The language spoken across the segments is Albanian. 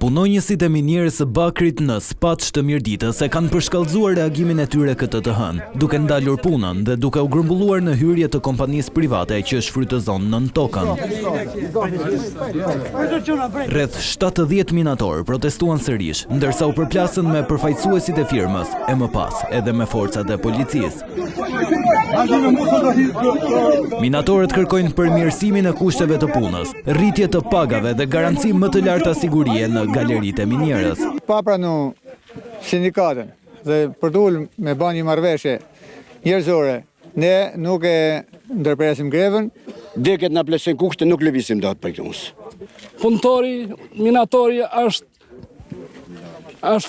Punonjësit e minierës së Bakrit në Spaç të Mirditës e kanë përshkallëzuar reagimin e tyre këtë të hënë, duke ndalur punën dhe duke u grumbulluar në hyrje të kompanisë private që shfrytëzon nën tokën. Rreth 70 minatorë protestuan sërish, ndërsa u përplasën me përfaqësuesit e firmës e më pas edhe me forcat e policisë. Minatorët kërkojnë përmirësimin e kushteve të punës, rritje të pagave dhe garanci më të larta sigurie në galeritë e minierës. Pa pranu sindikatën dhe për të ullë me ba një marrëveshje njerëzore, ne nuk e ndërpresim grevën. Deket na plesin kushte, nuk lëvisim dot për këtu. Punëtori, minatori është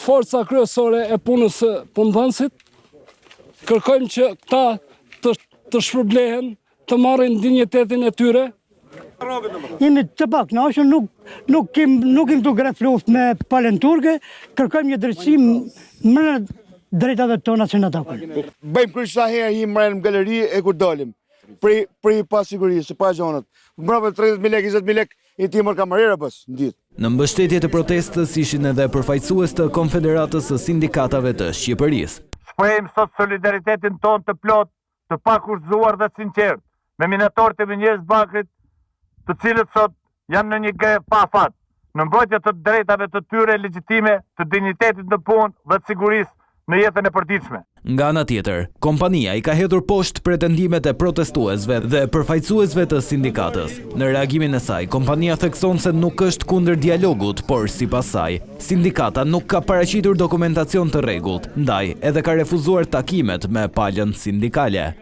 forca kryesore e punës së punëdhënësit. Kërkojmë që ta të shpërblehen, të marrin dinjitetin e tyre. Jemi të pak kënaqur, nuk kem të gref luftë me palën turke, kërkojmë një drejtësim më drejtave tona që na takojnë. Bëjmë kryq sa herë i mbrojmë në galeri e kur dalim. Pri pa sigurisë, pa gjonat. Mbrapa 30.000 lekë, 20.000 lekë i timër kamarera bës në ditë. Në mbështetje të protestës ishin edhe përfaqësues të Konfederatës së Sindikatave të Shqipërisë. Shprehim sot solidaritetin ton të plot, të pakurrëzuar dhe sinqert me minatorët e minierës Bakrit, të cilët sot janë në një grevë pa fat, në mbrojtje të drejtave të tyre legjitime, të dinjitetit në punë dhe të sigurisë në jetën e përditshme. Nga ana tjetër, kompania i ka hedhur poshtë pretendimet e protestuesve dhe përfaqësuesve të sindikatës. Në reagimin e saj, kompania thekson se nuk është kundër dialogut, por sipas saj, sindikata nuk ka paraqitur dokumentacion të rregullt, ndaj edhe ka refuzuar takimet me palën sindikale.